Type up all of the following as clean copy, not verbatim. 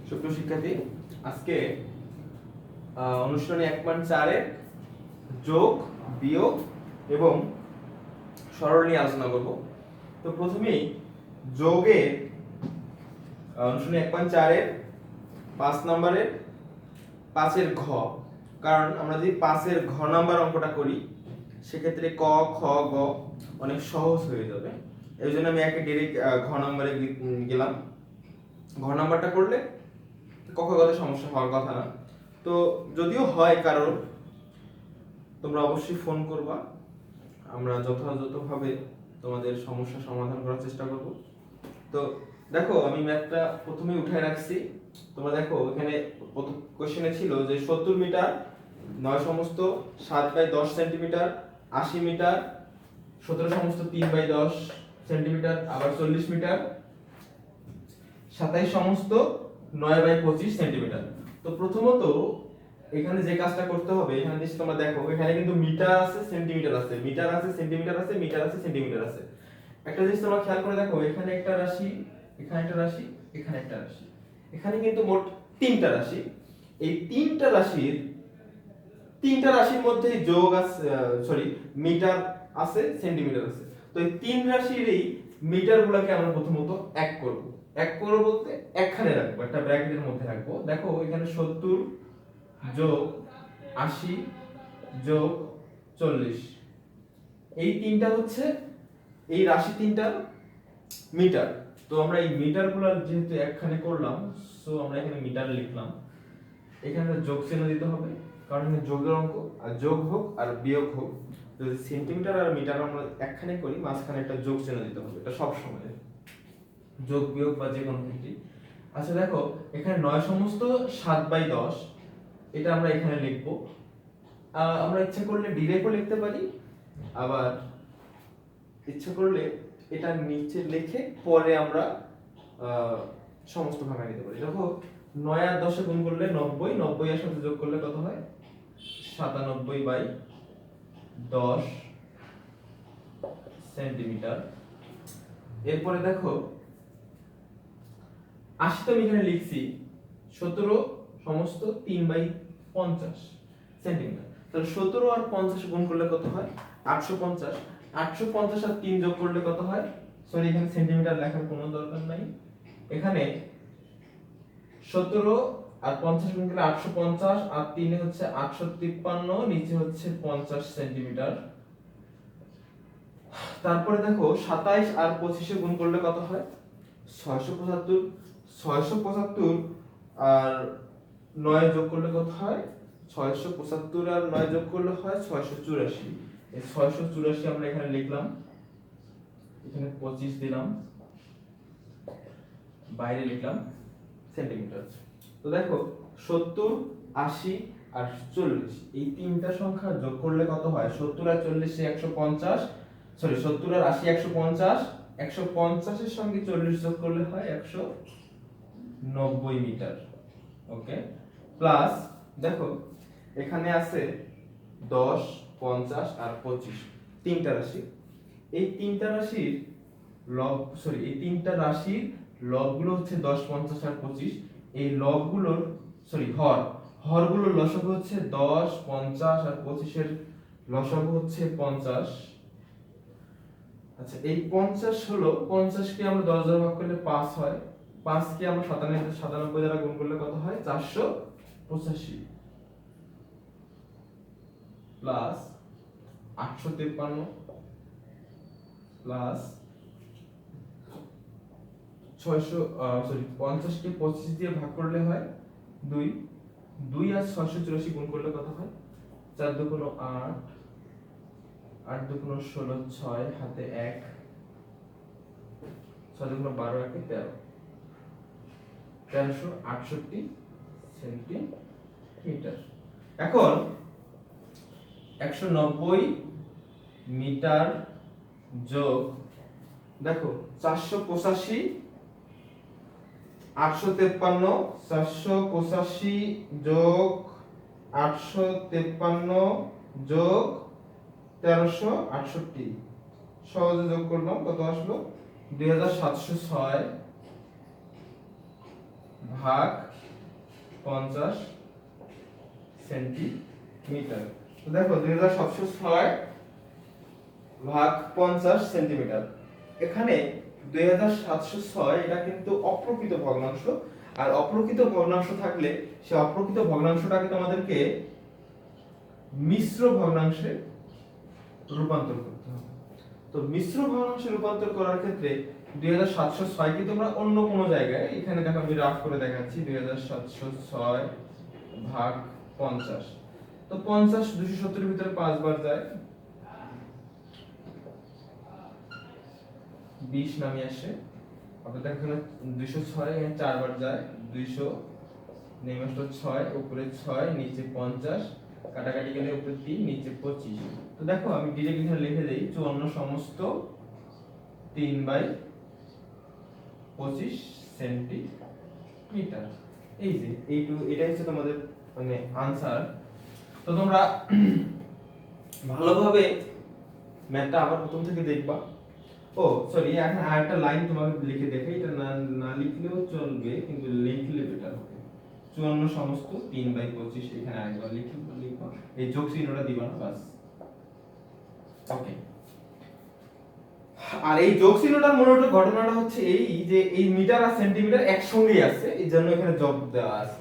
সুপ্রিয় শিক্ষার্থী, আজকে অনুশীলনী 1.4 এর যোগ, বিয়োগ এবং সরল নিয়ে আলোচনা করব। তো প্রথমেই যোগের অনুশীলনী 1.4 এর 5 নম্বরের 5 এর ঘ, কারণ আমরা যদি 5 এর ঘ নাম্বার অঙ্কটা করি সেক্ষেত্রে ক, খ, গ অনেক সহজ হয়ে যাবে। এই জন্য আমি একে ডিরেক্ট ঘ নাম্বারে গেলাম। ঘ নাম্বারটা করলে কখনো সমস্যা হওয়ার কথা না। তো যদিও হয় কারণ তোমরা অবশ্যই ফোন করবা, আমরা যথাযথভাবে তোমাদের সমস্যা সমাধান করার চেষ্টা করব। তো দেখো, আমি ম্যাথটা প্রথমেই উঠায় রাখছি। তোমরা দেখো, এখানে কোশ্চেনে ছিল যে 70 মিটার 9 সমস্ত 7/10 সেন্টিমিটার, 80 মিটার 17 সমস্ত 3/10 সেন্টিমিটার, আবার 40 মিটার 27 সমস্ত 9/25 সেন্টিমিটার। তো প্রথমত এখানে যে কাজটা করতে হবে, এখানে যে তোমরা দেখো এখানে কিন্তু মিটার আছে, সেন্টিমিটার আছে, মিটার আছে, সেন্টিমিটার আছে, মিটার আছে, সেন্টিমিটার আছে। একটা জিনিস তোমরা খেয়াল করে দেখো, এখানে একটা রাশি, এখানে একটা রাশি, এখানে একটা রাশি, এখানে কিন্তু মোট 3টা রাশি। এই 3টা রাশির মধ্যে যোগ আছে, মিটার আছে, সেন্টিমিটার আছে। তো এই 3 রাশির এই মিটারগুলোকে আমরা প্রথমত এক করব। এক করব বলতে একখানে রাখবো, একটা ব্র্যাকেটের মধ্যে রাখবো। দেখো এখানে 70 যোগ 80 যোগ 40, এই তিনটা হচ্ছে এই রাশি তিনটার মিটার। তো আমরা এই মিটারগুলো যেহেতু একখানে করলাম, সো আমরা এখানে মিটার লিখলাম। এখানে যোগ চিহ্ন দিতে হবে, কারণ এখানে যোগের অঙ্ক, আর যোগ হোক আর বিয়োগ হোক, যদি সেন্টিমিটার আর মিটার আমরা একখানে করি মাঝখানে একটা যোগ চিহ্ন দিতে হবে। এটা সব সময় যোগ বিয়োগ বা যে কোনো ক্ষেত্রে। আচ্ছা দেখো, এখানে 9 সমস্ত 7/10, এটা আমরা এখানে লিখবো। আমরা ইচ্ছা করলে ডিরেক্টও লিখতে পারি, আবার ইচ্ছা করলে এটা নিচে লিখে পরে আমরা সমস্ত ভাঙা নিতে পারি। দেখো 9 আর 10 গুণ করলে 90, 90 এর সাথে যোগ করলে কত হয়? 97/10 সেন্টিমিটার। এরপরে দেখো 80 তো আমি এখানে লিখছি, 17 সমস্ত 3/50 সেন্টিমিটার। তাহলে 17 আর 50 গুণ করলে কত হয়? 850। 850 আর 3 যোগ করলে কত হয়? সরি, এখানে সেন্টিমিটার লেখার কোনো দরকার নাই। এখানে 17 আর 50 গুণ করলে 850, আর 3 এ হচ্ছে 853, নিচে হচ্ছে 50 সেন্টিমিটার। তারপরে দেখো 27 আর 25 গুণ করলে কত হয়? 675। 675 আর 9 যোগ করলে কত হয়? 675 আর 9 যোগ করলে হয় 684। এই 684 আমরা এখানে লিখলাম, এখানে 25 দিলাম, বাইরে লিখলাম সেন্টিমিটার। তো দেখো 70, 80 আর 40, এই তিনটা সংখ্যা যোগ করলে কত হয়? 70 আর 40 এ 150, 70 আর 80 150, 150 এর সঙ্গে 40 যোগ করলে হয় 190 মিটার। ওকে, প্লাস দেখো এখানে আছে 10, 50 আর 25, তিনটা রাশি। এই তিনটা রাশির লবগুলো হচ্ছে 10, 50 আর 25। এই লবগুলোর হরগুলোর লসাগু হচ্ছে 10, 50 আর 25 এর লসাগু হচ্ছে 50। আচ্ছা, এই 50 হলো, 50 কে আমরা 10 দ্বারা ভাগ করলে 5 হয়, 5 কে আমরা 97 দ্বারা গুণ করলে কত হয়? 485 প্লাস 853 প্লাস 50 কে 25 দিয়ে ভাগ করলে হয় 2, 2 আর 684 গুণ করলে কত হয়? 4 দুগুণ 8, 8 দুগুণ 16, 6 হাতে 1, 6 দুগুণ 12, 1 13, 1368 সেন্টিমিটার। এখন 190 মিটার যোগ দেখো 485, 853, 485 যোগ 853 যোগ 1368, সহজে যোগ করলাম, কত আসলো? 2706 ভাগ 50 সেন্টিমিটার। তো দেখো 2706 ভাগ 50 সেন্টিমিটার। এখানে 2706 এটা কিন্তু অপ্রকৃত ভগ্নাংশ, আর অপ্রকৃত ভগ্নাংশ থাকলে সে অপ্রকৃত ভগ্নাংশটাকে তোমাদেরকে মিশ্র ভগ্নাংশে রূপান্তর করতে হবে। তো মিশ্র ভগ্নাংশে রূপান্তর করার ক্ষেত্রে 2706 কে তোমরা অন্য কোনো জায়গায়, এখানে দেখো আমি রাফ করে দেখাচ্ছি, 2706 ভাগ 50। তো 50 270 এর ভিতরে 5 বার যায়, 20 নামে আসে। আবার দেখো এখানে 206 এখানে 4 বার যায়, 200 নেমে আসলো 6, উপরে 6, নিচে 50, কাটাকাটি গেলে উপরে 3, নিচে 25। তো দেখো আমি ডিরেক্ট এখানে লিখে দেই 54 সমস্ত 3/25 সেন্টিমিটার। এই যে এটা হচ্ছে তোমাদের মানে আনসার। তো তোমরা ভালোভাবে ম্যাথটা আবার প্রথম থেকে দেখবা। ও সরি, এখন আরেকটা লাইন তোমাকে লিখে দেখাই, এটা না লিখলেও চলবে কিন্তু লিখলে বেটার হবে। 54 সমস্ত 3/25 এখানে আরেকবার লিখবা, এই যোগ চিহ্নটা দিবা না, বাস। ওকে। আর এই যোগ চিহ্নটার মূলত ঘটনাটা হচ্ছে এই যে এই মিটার আর সেন্টিমিটার একসঙ্গেই আছে, এই জন্য এখানে যোগ দেওয়া আছে।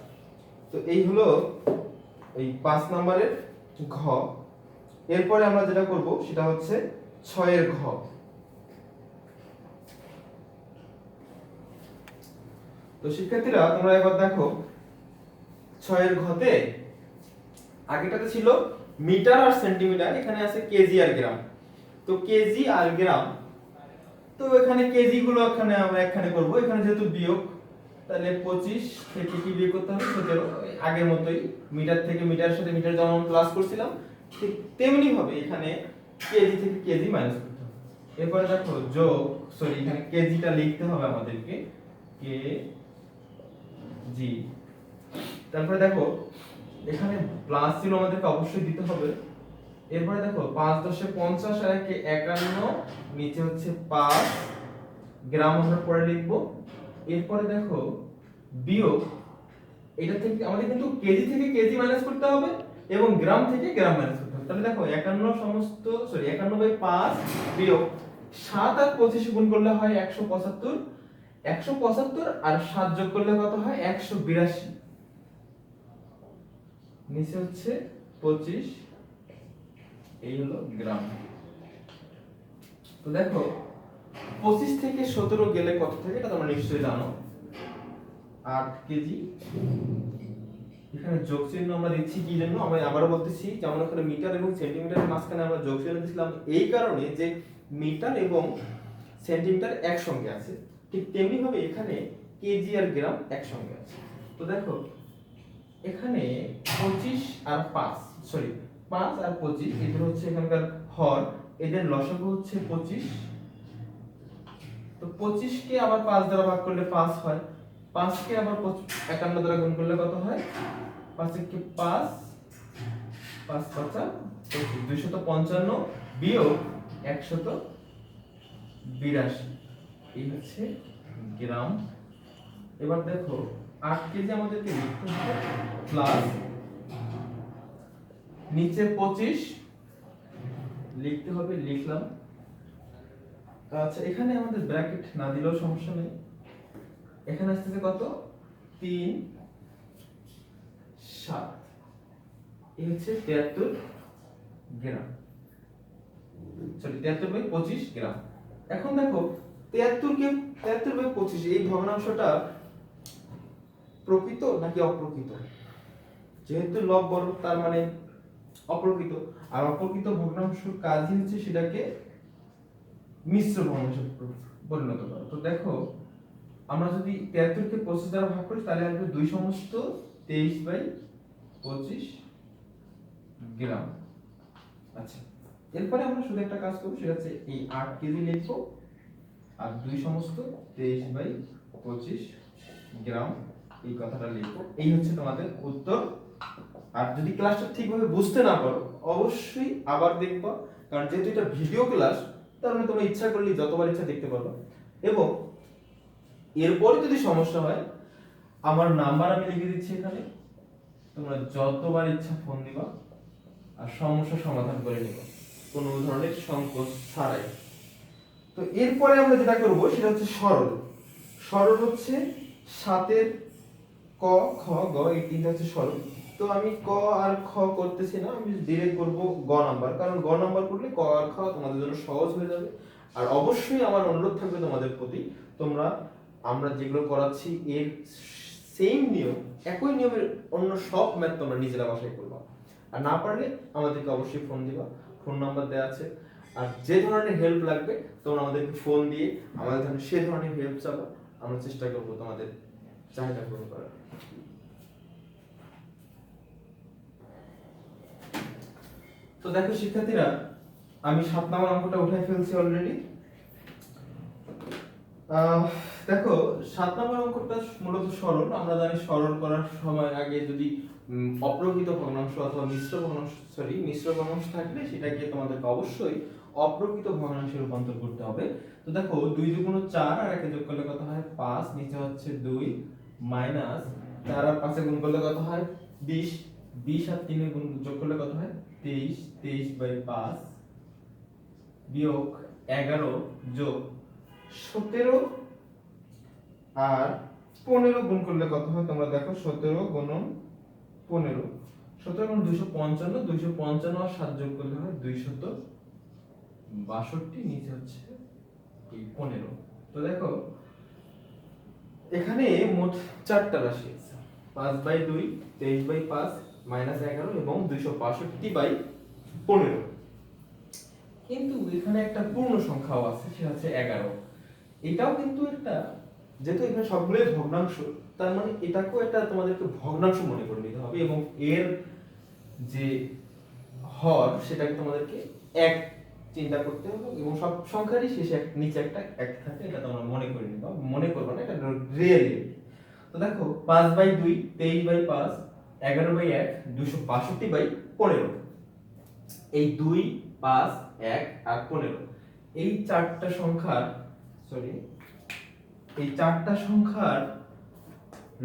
তো এই হলো এই 5 নম্বরের ঘ। এরপরে আমরা যেটা করব সেটা হচ্ছে 6 এর ঘ। তো শিক্ষার্থীরা তোমরা একবার দেখো 6 এর ঘতে আগেটাতে ছিল মিটার আর সেন্টিমিটার, এখানে আছে কেজি আর গ্রাম। তো কেজি আর গ্রাম, তো এখানে কেজি গুলো এখানে আমরা এখানে করব, এখানে যেহেতু বিয়োগ তাহলে 25 থেকে কি বিয়োগ করতে হবে 17, আগের মতোই মিটার থেকে মিটার সাথে মিটার যেমন প্লাস করছিলাম ঠিক তেমনি ভাবে এখানে কেজি থেকে কেজি মাইনাস করতে হবে। এরপরে দেখো যোগ, সরি এখানে কেজিটা লিখতে হবে আমাদেরকে, কে জি। তারপরে দেখো এখানে প্লাস ছিল আমাদেরকে অবশ্যই দিতে হবে। এরপরে দেখো 5 10 50 আর 1 51, নিচে হচ্ছে 5 গ্রাম আমরা পরে লিখব। এরপরে দেখো বিয়োগ, এটা থেকে আমাদের কিন্তু কেজি থেকে কেজি মাইনাস করতে হবে এবং গ্রাম থেকে গ্রাম মাইনাস করতে হবে। তাহলে দেখো 51 সমস্ত 51/5 বিয়োগ 7 আর 25 গুণ করলে হয় 175, 175 আর 7 যোগ করলে কত হয় 182, নিচে হচ্ছে 25, এই হলো গ্রাম। তো দেখো 25 থেকে 17 গেলে কত থাকে এটা তোমরা নিশ্চয়ই জানো, 8 কেজি। এখানে যোগ চিহ্ন আমরা দিচ্ছি কি জন্য, আমরা আবারও বলতেছি, যেমন এখানে মিটার এবং সেন্টিমিটারের মাঝখানে আমরা যোগ চিহ্ন দিয়েছিলাম এই কারণে যে মিটার এবং সেন্টিমিটার একসঙ্গে আছে, ঠিক তেমনি ভাবে এখানে কেজি আর গ্রাম একসঙ্গে আছে। তো দেখো এখানে 25 আর 5, সরি 5 আর 25 এদের হচ্ছে এখানকার হর, এদের লসাগু হচ্ছে 25। তো 25 কে আবার 5 দ্বারা ভাগ করলে 5 হয়, 5 কে আবার 51 দ্বারা গুণ করলে কত হয়, 5 কে 5, 5 5 255 বিয়োগ 182, এই হচ্ছে গ্রাম। এবার দেখো 8 কেজি আমাদেরকে লিখতে হবে প্লাস নিচে 25 লিখতে হবে, লিখলাম। আচ্ছা এখানে আমাদের ব্র্যাকেট না দিলেও সমস্যা নেই, এখানে আসছে কত 3 7, এই হচ্ছে 73 গ্রাম, সরি 73/25 গ্রাম। এখন দেখো 73/25 এই ভগ্নাংশটা প্রকৃত নাকি অপ্রকৃত, যেহেতু লব বড় তার মানে অপ্রকৃত, আর অপ্রকৃত ভগ্নাংশের কাজই হচ্ছে সেটাকে মিশ্র ভগ্নাংশে পরিণত করা। তো দেখো আমরা যদি 73 কে 25 দ্বারা ভাগ করি তাহলে আসবে 2 সমস্ত 23/25 গ্রাম। আচ্ছা এরপরে আমরা শুধু একটা কাজ করব, সেটা হচ্ছে এই 8 কেজি লিখব আর 2 সমস্ত 23/25 গ্রাম এই কথাটা লিখব, এই হচ্ছে তোমাদের উত্তর। আর যদি ক্লাসটা ঠিকভাবে বুঝতে না পারো অবশ্যই আবার দেখবা, কারণ যেহেতু এটা ভিডিও ক্লাস তার মানে তোমরা ইচ্ছা করলে যতবার ইচ্ছা দেখতে পারো। এবং এরপরে যদি সমস্যা হয় আমার নাম্বার আমি লিখে দিচ্ছি এখানে, তোমরা যতবার ইচ্ছা ফোন দিবা আর সমস্যা সমাধান করে নিবা কোনো ধরনের সংকোচ ছাড়াই। তো এরপরে আমরা যেটা করব সেটা হচ্ছে সরল। সরল হচ্ছে 7 এর ক, খ, গ এই তিনটা হচ্ছে সরল। তো আমি ক আর খ করতেছি না, আমি ডিরেক্ট করব গ নাম্বার, কারণ গ নাম্বার করলে ক আর খ তোমাদের জন্য সহজ হয়ে যাবে। আর অবশ্যই আমার অনুরোধ থাকবে তোমাদের প্রতি, তোমরা আমরা যেগুলো করাচ্ছি এর সেম নিয়ম, একই নিয়মের অন্য সব ম্যাথ তোমরা নিজেরা বাসায় করবা। আর না পারলে আমাদেরকে অবশ্যই ফোন দিবা, ফোন নাম্বার দেওয়া আছে। আর যে ধরনের হেল্প লাগবে তোমরা আমাদেরকে ফোন দিয়ে আমাদের জন্য সে ধরনের হেল্প চাবা, আমরা চেষ্টা করব তোমাদের চাহিদা পূরণ করার। তো দেখো শিক্ষার্থীরা, আমি 7 নম্বর অঙ্কটা উঠাই ফেলছি অলরেডি। দেখো 7 নম্বর অঙ্কটা মূলত সরল। আমরা জানি সরল করার সময় আগে যদি অপ্রকৃত ভগ্নাংশ অথবা মিশ্র ভগ্নাংশ থাকলে সেটাকে তোমাদেরকে অবশ্যই অপ্রকৃত ভগ্নাংশে রূপান্তর করতে হবে। তো দেখো 2 2 4 আর 1 যোগ করলে কত হয় 5, নিচে হচ্ছে 2 মাইনাস 4 আর 5 গুণ করলে কত হয় 20, 20 আর 3 গুণ যোগ করলে কত হয় 23, 23/5 বিয়োগ 11 যোগ 17 আর 15 গুণ করলে কত হয় তোমরা দেখো 17 গুণন 15, 17 গুণ 255, 255 আর 7 যোগ করলে হয় 262, নিচে হচ্ছে 15। তো দেখো এখানে মোট 4টা রাশি আছে, 5/2, 23/5 -11 এবং 262/15। কিন্তু এখানে একটা পূর্ণ সংখ্যাও আছে, সেটা হচ্ছে 11। এটাও কিন্তু একটা, যেহেতু এখানে সবগুলোই ভগ্নাংশ, তার মানে এটাকেও একটা তোমাদেরকে ভগ্নাংশ মনে করে নিতে হবে এবং এর যে হর সেটাকে তোমাদেরকে এক চিন্তা করতে হবে এবং সব সংখ্যারই শেষে নিচে একটা এক থাকে, এটা তোমরা মনে করে নিবা, মনে করবে না, এটা রিয়েলি। তো দেখো 5/2, 23/5, 11/1, 262/15। এই 2, 5, 1 আর 15 এই চারটা সংখ্যার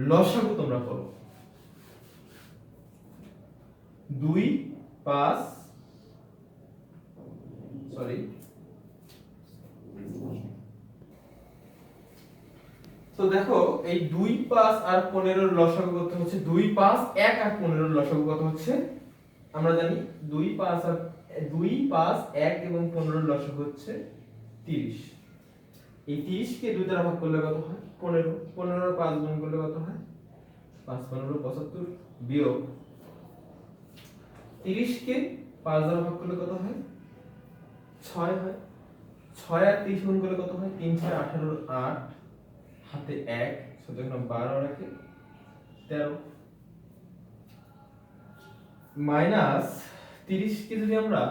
লসাগু তোমরা করো। 2, 5 তো দেখো এই 2, 5 আর 15 এর লসাগু কত হচ্ছে 2, 5, 1 আর 15 এর লসাগু কত হচ্ছে আমরা জানি 2, 5 আর 2, 5, 1 এবং 15 এর লসাগু হচ্ছে 30। এই 30 কে 2 দ্বারা ভাগ করলে কত হয় 15, 15 আর 5 গুণ করলে কত হয় 5 15 75 বিয়োগ 30 কে 5 দ্বারা ভাগ করলে কত হয় 6 হয়, 6 আর 30 গুণ করলে কত হয় 3 6 18 8 হাতে 1 সুতরাং 12 রাখে 13 মাইনাস 30 কে যদি আমরা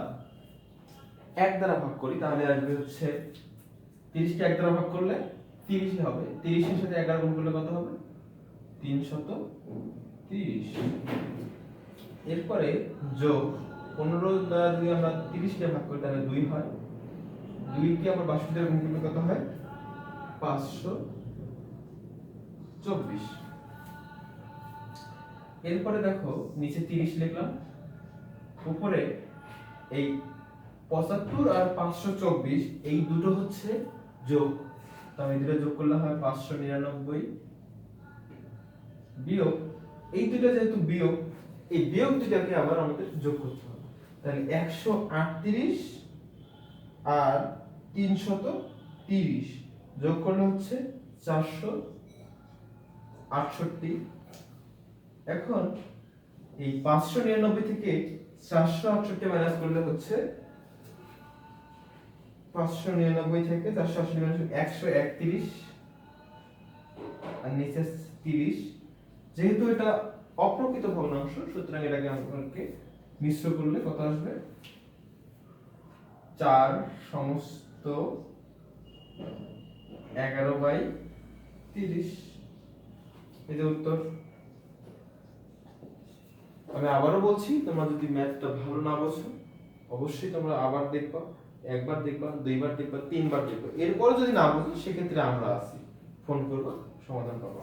1 দ্বারা ভাগ করি তাহলে আসবে হচ্ছে 30 কে 1 দ্বারা ভাগ করলে 30 হবে, 30 এর সাথে 11 গুণ করলে কত হবে 330। এরপরে যোগ 15 দ্বারা যদি আমরা 30 কে ভাগ করি তাহলে 2 হয়, 2 কে আবার 62 দ্বারা গুণ করলে কত হয় 524। এরপরে দেখো নিচে 30 লিখলাম, উপরে এই 75 আর 524 এই দুটো হচ্ছে যোগ, তাহলে দুটো যোগ করলে হয় 599 বিয়োগ এই দুটো যেহেতু বিয়োগ, এই বিয়োগ দুটাকে আবার আমাদের যোগ করতে হবে, তাহলে 138 আর 330 যোগ করলে হচ্ছে 468। এখন এই 599 থেকে 468 মাইনাস করলে হচ্ছে 599 থেকে 468 মাইনাস 131 আর নিচে 30। যেহেতু এটা অপ্রকৃত ভগ্নাংশ সুতরাং এটাকে আমাদেরকে মিশ্র করলে কত আসবে 4 সমস্ত 11/30। এই যে উত্তর। আমি আবারও বলছি, তোমরা যদি ম্যাথটা ভালো না বোঝো অবশ্যই তোমরা আবার দেখবা, একবার দেখবা, দুইবার দেখবা, তিনবার দেখবা, এরপরে যদি না বুঝো সেক্ষেত্রে আমরা আছি, ফোন করবা, সমাধান পাবা।